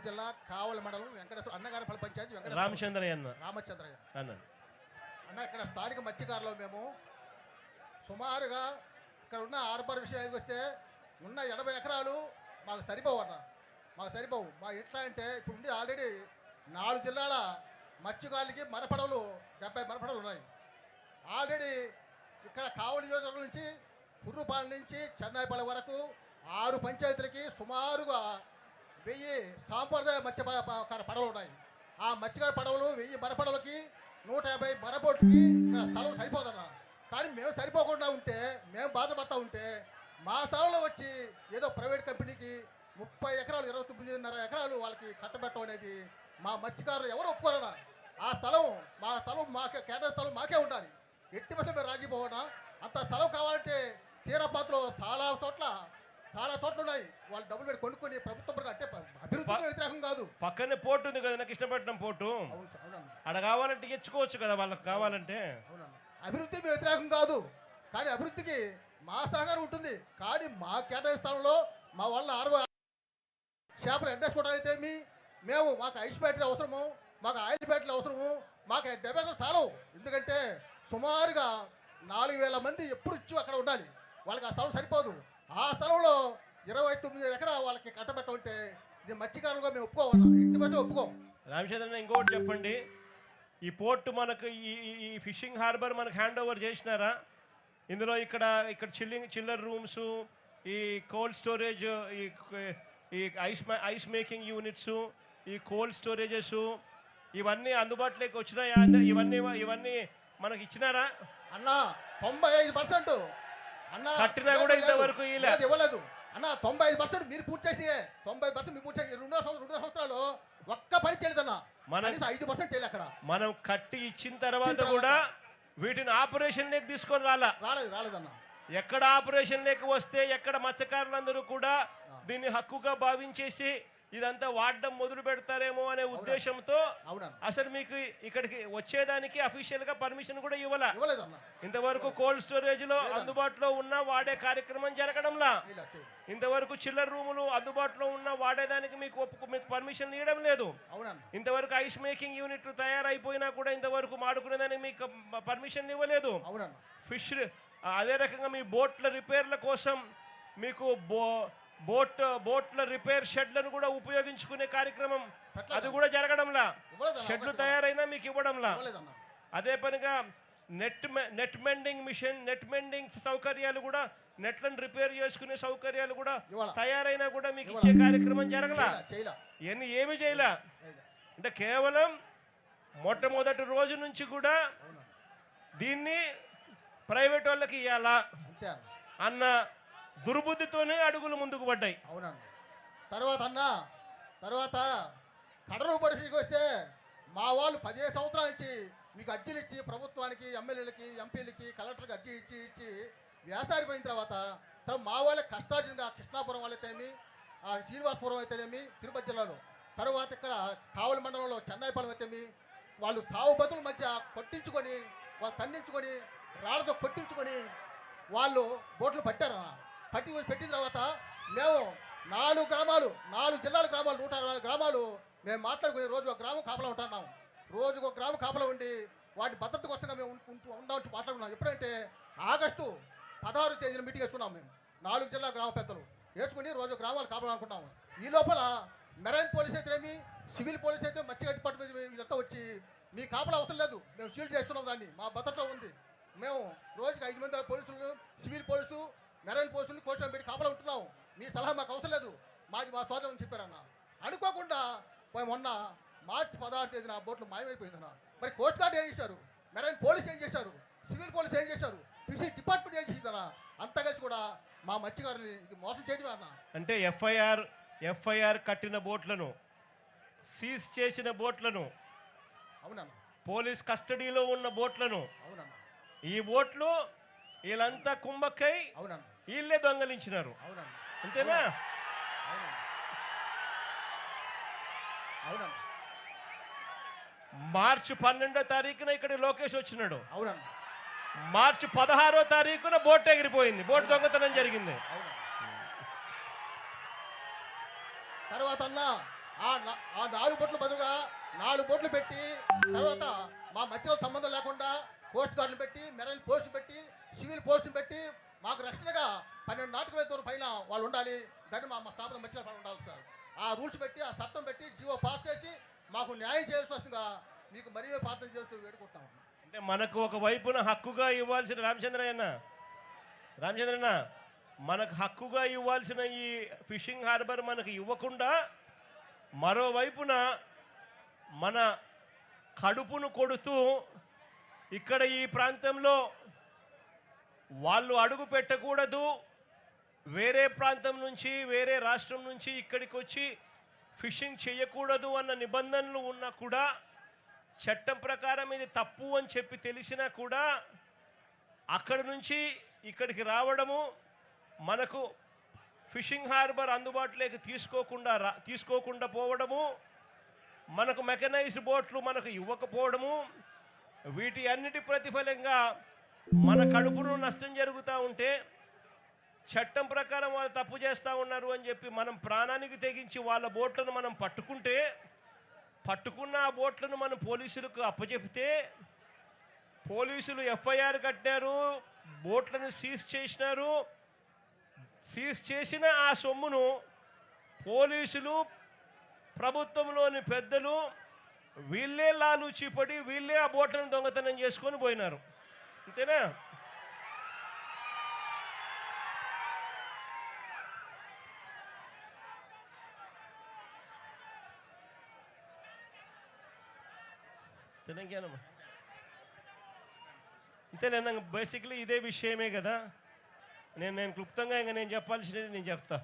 జిల్లా కావలి మండలం వెంకటేశ్వర అన్నగారిపల్లి పంచాయతీ రామచంద్రయ్య అన్న అన్న ఇక్కడ స్థానిక మత్స్యకారులు మేము సుమారుగా ఇక్కడ ఉన్న హార్బర్ విషయానికి వస్తే ఉన్న 80 ఎకరాలు మాకు సరిపోవు అన్న, మాకు సరిపోవు. మా ఎట్లా అంటే ఇప్పుడు ఉండి ఆల్రెడీ 4 జిల్లాల మత్స్యకారులకి మరపడవలు 70 మరపడవలు ఉన్నాయి. ఆల్రెడీ ఇక్కడ కావలి నియోజకవర్గం నుంచి కుర్రుపాలెం నుంచి చెన్నాయిపల్లి వరకు 6 పంచాయతీలకి సుమారుగా 1000 సాంప్రదాయ మత్స్యకార పడవలు ఉన్నాయి. ఆ మత్స్యకార పడవలు 1000 మరపడవలకి 150 మరబోట్లకి ఇక్కడ స్థలం సరిపోదన్న. కానీ మేము సరిపోకుండా ఉంటే, మేము బాధపడతా ఉంటే మా స్థలంలో వచ్చి ఏదో ప్రైవేట్ కంపెనీకి 30 ఎకరాలు 29.5 ఎకరాలు వాళ్ళకి కట్టబెట్టడం అనేది మా మత్స్యకారులు ఎవరు ఒప్పుకోరన్నా. ఆ స్థలం మా స్థలం మాకే కేటాయించిన స్థలం మాకే ఉండాలి. ఎట్టి పట్ల మేము రాజీ పోవనా. అంత స్థలం కావాలంటే తీరపాత్రలో చాలా చోట్ల ఉన్నాయి. వాళ్ళు డబ్బులు పెట్టి కొనుక్కొని ప్రభుత్వం అంటే అభివృద్ధికి వ్యతిరేకం కాదు. పక్కనే పోర్టు ఉంది కదా, కృష్ణపట్నం పోర్టు. అక్కడ కావాలంటే ఇచ్చుకోవచ్చు కదా వాళ్ళకి కావాలంటే. అభివృద్ధికి వ్యతిరేకం కాదు, కానీ అభివృద్ధికి మా సహకారం ఉంటుంది. కానీ మా కేటాయించిన స్థలంలో మా వాళ్ళ 60 చేపలు ఎండేసుకోవడం అయితే మేము మాకు ఐస్ బ్యాటరీ అవసరము, మాకు ఆయిల్ బ్యాటరీ అవసరము, మాకు 70 స్థలం. ఎందుకంటే సుమారుగా 4000 మంది ఎప్పుడు ఇచ్చి అక్కడ ఉండాలి. వాళ్ళకి ఆ స్థలం సరిపోదు. ఆ స్థలంలో 29 ఎకరా వాళ్ళకి కట్టబెట్టమంటే ఇది మత్స్యకారులుగా మేము ఒప్పుకోమన్నా, ఇంటి మధ్య ఒప్పుకోం. రామచంద్రన్ ఇంకోటి చెప్పండి, ఈ పోర్టు మనకు ఈ ఫిషింగ్ హార్బర్ మనకు హ్యాండ్ ఓవర్ చేసినారా? ఇందులో ఇక్కడ చిల్లర్ రూమ్స్, ఈ కోల్డ్ స్టోరేజ్, ఈ ఐస్ మేకింగ్ యూనిట్స్, ఈ కోల్డ్ స్టోరేజెస్ ఇవన్నీ అందుబాటులోకి వచ్చినాయా? ఇవన్నీ మనకి ఇచ్చినారా అన్న? 95% అన్న కట్టినా కూడా ఇంతవరకు ఇవ్వలేదు అన్న. 95% మీరు పూర్తి చేసి 90% మీరు పూర్తి చేసి 2 సంవత్సరాలు ఒక్క పని చేయలేదన్న. మనం 5% చేయలేదు. అక్కడ మనం కట్టి ఇచ్చిన తర్వాత కూడా వీటిని ఆపరేషన్ లేక తీసుకొని రాలేదన్న. ఎక్కడ ఆపరేషన్ లేక వస్తే ఎక్కడ మత్స్యకారులందరూ కూడా దీన్ని హక్కుగా భావించేసి ఇదంతా వాడడం మొదలు పెడతారేమో అనే ఉద్దేశంతో అసలు మీకు ఇక్కడికి వచ్చేదానికి అఫీషియల్ గా పర్మిషన్ కూడా ఇవ్వలేదన్న. ఇంతవరకు కోల్డ్ స్టోరేజ్ లో అందుబాటులో ఉన్న వాడే కార్యక్రమం జరగడంలా, ఇంతవరకు చిల్లర్ రూములు అందుబాటులో ఉన్న వాడేదానికి మీకు పర్మిషన్ ఇవ్వడం లేదు. ఇంతవరకు ఐస్ మేకింగ్ యూనిట్ తయారైపోయినా కూడా ఇంతవరకు మాడుకునేదానికి మీకు పర్మిషన్ ఇవ్వలేదు. ఫిష్ అదే రకంగా మీ బోట్ల రిపేర్ల కోసం మీకు బోట్ల రిపేర్ షెడ్లను కూడా ఉపయోగించుకునే కార్యక్రమం అది కూడా జరగడంలా. షెడ్లు తయారైనా మీకు ఇవ్వడంలా. అదే పనిగా నెట్ మెండింగ్ సౌకర్యాలు కూడా, నెట్లను రిపేర్ చేసుకునే సౌకర్యాలు కూడా తయారైనా కూడా మీకు ఇచ్చే కార్యక్రమం జరగలా. ఏమి చేయలే. అంటే కేవలం మొట్టమొదటి రోజు నుంచి కూడా దీన్ని ప్రైవేట్ వాళ్ళకి ఇవ్వాలా అన్న దుర్బుద్ధితోనే అడుగులు ముందుకు పడ్డాయి. తర్వాత కడలు పరిస్థితికి వస్తే మా వాళ్ళు 15 సంవత్సరాల నుంచి మీకు అర్జీలు ఇచ్చి ప్రభుత్వానికి, ఎమ్మెల్యేలకి, ఎంపీలకి, కలెక్టర్కి అర్జీ ఇచ్చి వ్యాసారిపోయిన తర్వాత మా వాళ్ళ కష్టార్జితంగా కృష్ణాపురం వాళ్ళైతేనేమి, శ్రీనివాసపురం అయితేనేమి తిరుపతి జిల్లాలో, తర్వాత ఇక్కడ కావలి మండలంలో చెన్నాయిపాలెం అయితేమి వాళ్ళు సావు బతుల మధ్య కొట్టించుకొని, వాళ్ళు తండించుకొని, రాళ్ళతో కొట్టించుకొని వాళ్ళు బోట్లు పట్టారన్న. పెట్టిన తర్వాత మేము 4 జిల్లాల గ్రామాలు 160 గ్రామాలు మేము మాట్లాడుకుని రోజు ఒక గ్రామం కాపలా ఉంటున్నాం. రోజుకు ఒక గ్రామం కాపలా ఉండి వాటి భద్రత కోసంగా మేము ఉండాలని మాట్లాడుకున్నాం. ఎప్పుడంటే ఆగస్టు 16వ తేదీన మీటింగ్ వేసుకున్నాం. మేము 4 జిల్లా గ్రామ పెద్దలు వేసుకుని రోజు గ్రామాలు కాపలా అనుకున్నాము. ఈ లోపల మెరైన్ పోలీస్ అయితేనేమి, సివిల్ పోలీస్ అయితే మత్స్య డిపార్ట్మెంట్ వీళ్ళంతా వచ్చి మీ కాపలా అవసరం లేదు, మేము షీల్డ్ చేస్తున్నాం, దాన్ని మా భద్రత ఉంది, మేము రోజుకి 5 మంది పోలీసులు, సివిల్ పోలీసు, మెరైన్ పోలీసులు కోర్టు పెట్టి కాపలా ఉంటున్నాం, మీ సలహా మాకు అవసరం లేదు, మాది మా సోదరం అని చెప్పారన్న. అనుకోకుండా మొన్న మార్చి 16వ తేదీన బోట్లు మాయమైపోయిందన్న. మరి కోస్ట్ గార్డ్ ఏం చేశారు, మెరైన్ పోలీస్ ఏం చేశారు, సివిల్ పోలీస్ ఏం చేశారు, ఫిషింగ్ డిపార్ట్మెంట్ ఏం చేసిందన్న? అంతా కలిసి కూడా మా మత్స్యకారుని ఇది మోసం చేయడం అన్న. అంటే ఎఫ్ఐఆర్ కట్టిన బోట్లను, సీజ్ చేసిన బోట్లను, అవునన్న, పోలీస్ కస్టడీలో ఉన్న బోట్లను, అవునన్న, ఈ బోట్లు వీళ్ళంతా కుంభక్కై వీళ్ళే దొంగలించినారు. అంతేనా? మార్చి 12వ తారీఖున ఇక్కడ లోకేష్ వచ్చినాడు. మార్చి 16వ తారీఖున బోట్ ఎగిరిపోయింది, బోట్ దొంగతనం జరిగింది. తర్వాత అన్న ఆ 4 బోట్లు బదులుగా 4 బోట్లు పెట్టి తర్వాత మా మధ్యలో సంబంధం లేకుండా పోస్ట్ గార్డులు పెట్టి మెరైన్ పోస్టులు పెట్టి సివిల్ పోస్టులు పెట్టి మాకు రక్షణగా 12 నాటికల దూరం పైన వాళ్ళు ఉండాలి. దాన్ని మా స్థాపన మధ్యలో ఉండాలి సార్. ఆ రూల్స్ పెట్టి ఆ చట్టం పెట్టి జీవో పాస్ చేసి మాకు న్యాయం చేయాల్సిందిగా మీకు మరీ ప్రార్థన చేస్తూ వేడుకుంటాం. అంటే మనకు ఒక వైపున హక్కుగా ఇవ్వాల్సిన రామచంద్రయ్య మనకు హక్కుగా ఇవ్వాల్సిన ఈ ఫిషింగ్ హార్బర్ మనకు ఇవ్వకుండా మరోవైపున మన కడుపును కొడుతూ ఇక్కడ ఈ ప్రాంతంలో వాళ్ళు అడుగు పెట్టకూడదు, వేరే ప్రాంతం నుంచి వేరే రాష్ట్రం నుంచి ఇక్కడికి వచ్చి ఫిషింగ్ చేయకూడదు అన్న నిబంధనలు ఉన్నా కూడా చట్టం ప్రకారం ఇది తప్పు అని చెప్పి తెలిసినా కూడా అక్కడి నుంచి ఇక్కడికి రావడము, మనకు ఫిషింగ్ హార్బర్ అందుబాటులోకి తీసుకోకుండా పోవడము, మనకు మెకనైజ్డ్ బోట్లు మనకు ఇవ్వకపోవడము, వీటి అన్నిటి ప్రతిఫలంగా మన కడుపును నష్టం జరుగుతూ ఉంటే చట్టం ప్రకారం వాళ్ళు తప్పు చేస్తూ ఉన్నారు అని చెప్పి మనం ప్రాణానికి తెగించి వాళ్ళ బోట్లను మనం పట్టుకున్న ఆ బోట్లను మనం పోలీసులకు అప్పచెపితే పోలీసులు ఎఫ్ఐఆర్ కట్టినారు, బోట్లను సీజ్ చేసినారు. సీజ్ చేసిన ఆ సొమ్మును పోలీసులు, ప్రభుత్వంలోని పెద్దలు వీళ్ళే లాలూచిపడి వీళ్ళే ఆ బోట్లను దొంగతనం చేసుకొని పోయినారు. అంతేనా? తెలంగాణ అంతేనా? బేసిక్లీ ఇదే విషయమే కదా. నేను క్లుప్తంగా ఇంకా నేను చెప్పాల్సినది నేను చెప్తా.